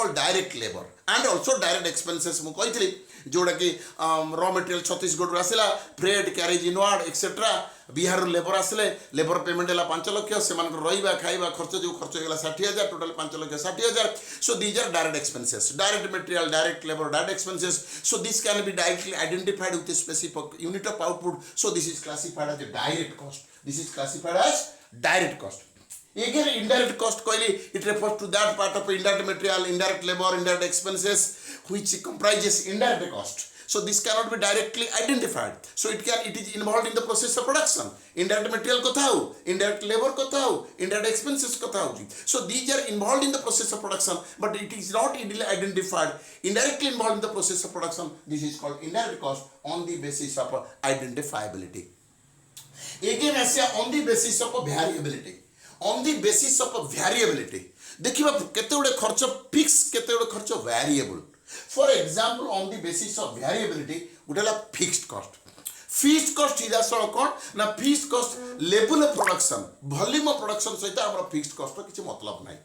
called direct labor and also direct expenses mu कहथली जोड़ा कि raw material Chhattisgarh आसला freight carriage inward etcetera Bihar labour आसले labour payment है 5 लाख से रहा खाଇବା खर्च जो खर्च होगा 60,000 total 5 lakh 60,000 so these are direct expenses direct material direct labour direct expenses so this can be directly identified with a specific unit of output so this is classified as a direct cost this is classified as direct cost again indirect cost कहली it refers to that part of indirect material indirect labor indirect expenses which comprises indirect cost so this cannot be directly identified so it is involved in the process of production indirect material kotha ho indirect labor kotha ho indirect expenses kotha ho so these are involved in the process of production but it is not easily identified indirectly involved in the process of production this is called indirect cost on the basis of identifiability again as on the basis of variability on the basis of variability देखिबा केते गुडे खर्च fix केते गुडे खर्च variable for example on the basis of variability गुटेला fixed cost is आसो कोन ना fixed cost level of production volume of production सहित हमर फिक्स्ड कॉस्ट रो किछि मतलब नै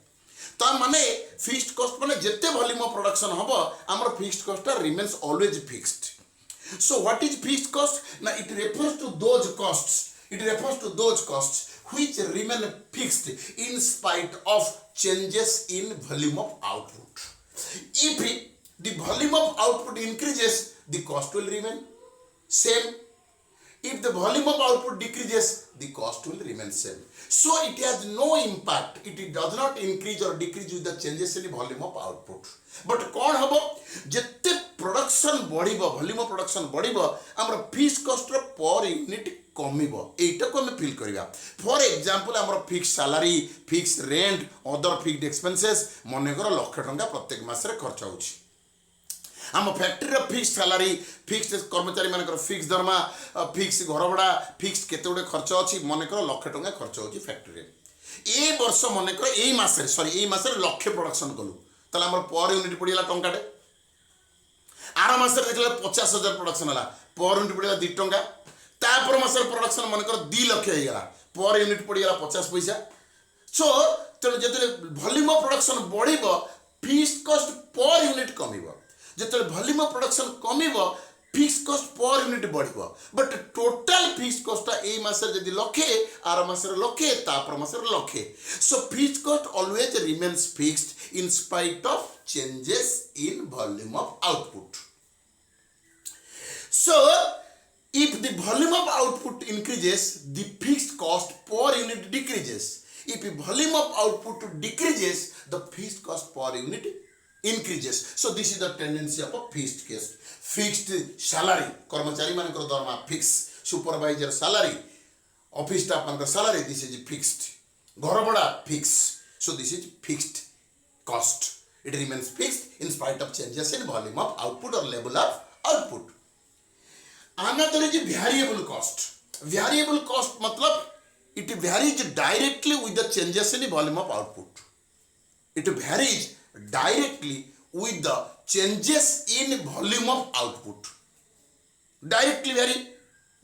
तो माने फिक्स्ड कॉस्ट माने जत्ते वॉल्यूम ऑफ प्रोडक्शन हबो हमर fixed cost remains always fixed so what is fixed cost ना it refers to those costs which remain fixed in spite of changes in volume of output. If the volume of output increases, the cost will remain same. If the volume of output decreases, the cost will remain same. So it has no impact. It does not increase or decrease with the changes in the volume of output. But कौन हबो जत्ते production बढ़िबो volume of production बढ़िबो हमर fixed cost रो per unit कमिबो एटा को हम feel करिया for example हमर fix salary fix rent other fixed expenses मने कर लाख टंका प्रत्येक मास रे खर्च होछि हम फैक्ट्री रो फिक्स सैलरी फिक्स कर्मचारी मानकर फिक्स दरमा फिक्स घर भड़ा फिक्स केते गुडे खर्च अछि मने कर लाख टंका खर्च होछि फैक्ट्री रे ए वर्ष मने कर ए मास रे लाख प्रोडक्शन कलु तले हमर पर यूनिट पडिला टंकाटे आर मास रे देखले 50,000 प्रोडक्शन हला पर यूनिट पडिला 2 टंका तापर मासर प्रोडक्शन मनकर 2 लाख होइगला पर यूनिट पडिगला 50 पैसा सो तेणु जतले वॉल्यूम ऑफ प्रोडक्शन बढ़िबो फिक्स्ड कॉस्ट पर यूनिट कमिबो जतले वॉल्यूम ऑफ प्रोडक्शन कमिबो फिक्स्ड कॉस्ट पर यूनिट बढ़िबो बट टोटल फिक्स्ड कॉस्ट ए मासर जदी लखे आर मासर लखे तापर मासर लखे so fixed cost always remains fixed in spite of changes in volume of output so if the volume of output increases, the fixed cost per unit decreases. If the volume of output decreases, the fixed cost per unit increases. So this is the tendency of a fixed case. Fixed salary, कर्मचारी मानकर दरमा fixed, supervisor salary, office staff मानकर salary, this is fixed. घर भड़ा fixed. So this is fixed cost. It remains fixed in spite of changes in volume of output or level of output. Another is variable cost. Variable cost मतलब it varies directly with the changes in the volume of output. It varies directly with the changes in volume of output. Directly vary.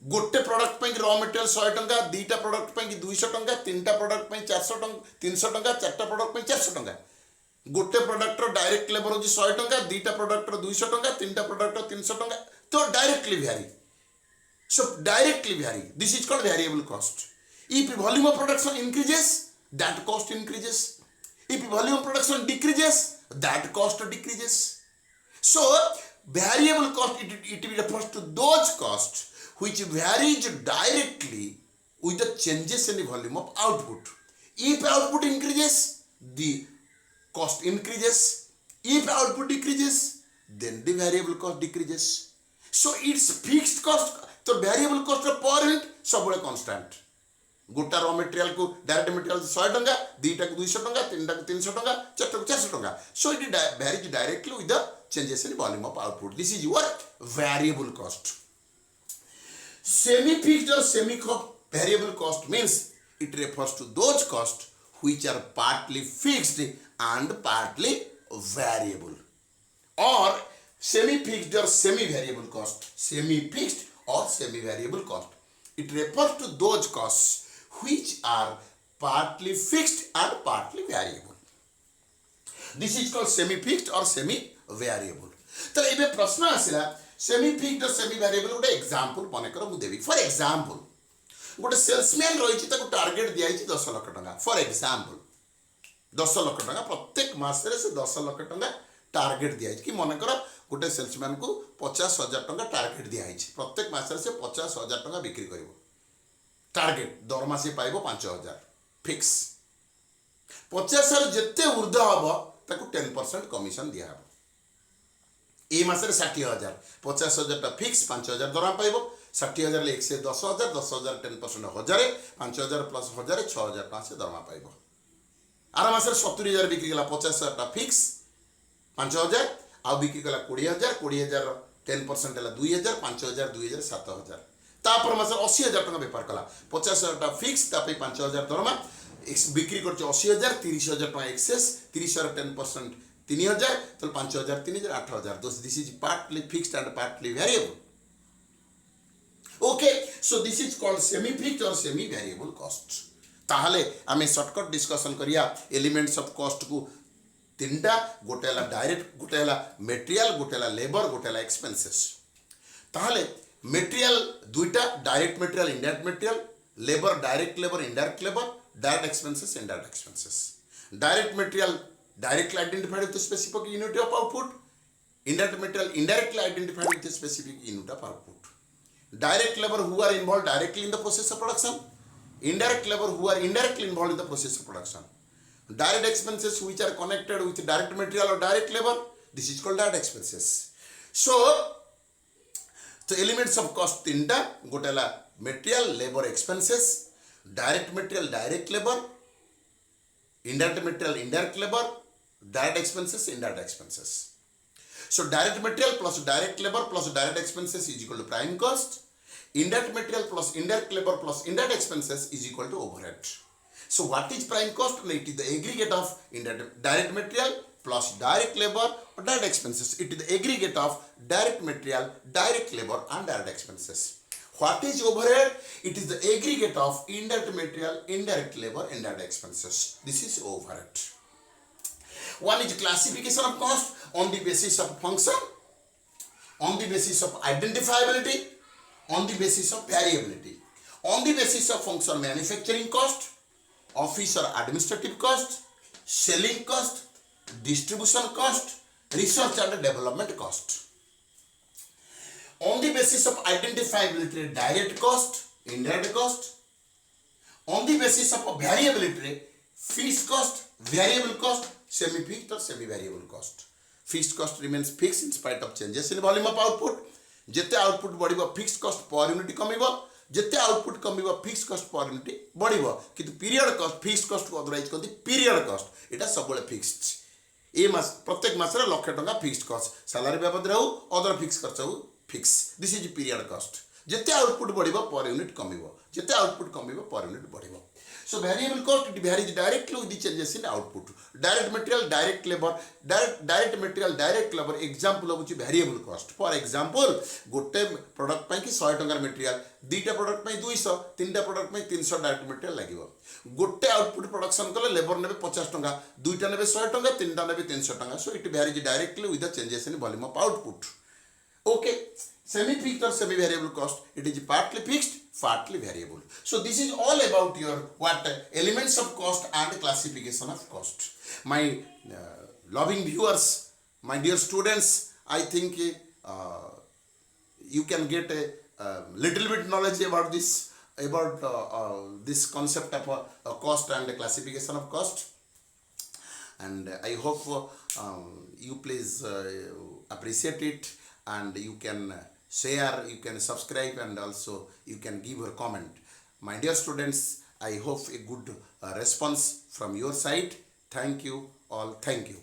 गोटे product पे raw material 100 टंका दीटा product पे 200 टंका तीनटा product पे 400 टंका 300 टंका चारटा प्रोडक्ट पे 400 टंका गोटे प्रोडक्ट रो डायरेक्ट लेबर होची 100 टंका दीटा प्रोडक्ट रो 200 टंका तीनटा प्रोडक्ट रो 300 टंका तो directly vary so directly vary this is called variable cost if volume of production increases that cost increases if volume of production decreases that cost decreases so variable cost it refers to those costs which varies directly with the changes in the volume of output if output increases the cost increases if output decreases then the variable cost decreases so it's fixed cost तो variable cost per unit सब constant गोटा raw material को direct material 100 टंका दीटा को 200 टंका तीनटा को 300 टंका चारटा को 400 टंका so it varies directly with the changes in volume of output this is your variable cost semi fixed or semi variable cost means it refers to those costs which are partly fixed and partly variable or semi fixed or semi variable cost semi fixed or semi-variable cost. It refers to those costs which are partly fixed and partly variable. This is called semi fixed or semi variable. तो ये प्रश्न आसला semi fixed और semi variable गोटे example मनेकर मु देबी for example गोटे salesman रही target दिखाई 10 लाख टंका फॉर एग्जांपल 10 लाख टंका प्रत्येक मासरे से 10 लाख टंका टार्गेट दिखाई कि मनेकर गोटे सेल्समैन को 50,000 टंका टार्गेट दिखाई प्रत्येक मासरे से 50,000 टंका बिक्री करिवो टार्गेट दरमा से पाइबो 5,000 फिक्स 50,000 जिते ऊर्ध्व हम ताको 10% कमिशन दिया हम ए मासरे 60,000 50,000 टा फिक्स 5,000 दरमा पाइबो 60,000 ले 110,000 10,000 10% 1000 5,000 प्लस 1000 6,000 टका से दरमा पाइबो आर मासरे 70,000 बिक्री गला 50,000 टा फिक्स 5,000 आ बिक्री गला 20,000 20,000 10% है 2,000 5,000 2,000 7,000 तापर मासरे 80,000 टका व्यापार कला 50,000 टा फिक्स तापे 5,000 दरमा बिक्री कर 80,000 30,000 टका एक्सेस 30,000 10% 3,000 तो 5,000 3,000 8,000 this is partly fixed and partly variable okay so this is called semi fixed और सेमी वेरिएबल कॉस्ट ताहले आमे शॉर्टकट डिस्कशन करिया एलिमेंट्स ऑफ कॉस्ट को तीनटा गोटे हला डायरेक्ट गोटे हला मटेरियल गोटे हला लेबर गोटे हला एक्सपेंसेस ताहले मटेरियल दुईटा direct material indirect material labour indirect labour direct expenses indirect expenses direct material directly identified with the specific unit of output indirect material indirectly identified with the specific unit of output direct labor who are involved directly in the process of production indirect labor who are indirectly involved in the process of production direct expenses which are connected with direct material or direct labor this is called direct expenses so the elements of cost tinta gotela material labor expenses direct material direct labor indirect material indirect labor direct expenses indirect expenses so direct material plus direct labor plus direct expenses is equal to prime cost indirect material plus indirect labor plus indirect expenses is equal to overhead so what is prime cost it is the aggregate of direct material plus direct labor or direct expenses it is the aggregate of direct material direct labor and direct expenses what is overhead it is the aggregate of indirect material indirect labor indirect expenses this is overhead one is classification of cost on the basis of function on the basis of identifiability on the basis of variability on the basis of function manufacturing cost office or administrative cost selling cost distribution cost research and development cost on the basis of identifiability direct cost indirect cost on the basis of variability fixed cost variable cost semi fixed or semi variable cost fixed cost remains fixed in spite of changes in volume of output jete output badibo fixed cost per unit kamibo jete output kamibo fixed cost per unit badibo kintu period cost fixed cost ko otherwise konti period cost eta sabole fixed ए मास प्रत्येक मासरे लाख टंका fixed cost salary बाबद रहू other fix खर्च हो fix this is period cost जिते output बढ़िबो per unit कमिबो जिते output कमिबो पर यूनिट बढ़िबो so variable cost it varies directly with the changes in output direct material direct labor direct material direct labor example होची variable cost for example गोटे product पई कि 100 टंका मटेरियल दुईटा प्रोडक्ट पई 200 तीनटा प्रोडक्ट पई 300 डायरेक्ट मटेरियल लागिवो गोटे आउटपुट प्रोडक्शन कले लेबर नेबे 50 टंका दुईटा नेबे 100 टंका तीनटा नेबे 300 टंका so it varies directly with the changes in volume of output okay semi fixed or semi variable cost it is partly fixed partly variable so this is all about your what elements of cost and classification of cost my loving viewers my dear students I think you can get a little bit knowledge about this concept of cost and classification of cost and I hope you please appreciate it and you can share you can subscribe and also you can give your comment my dear students I hope a good response from your side thank you all thank you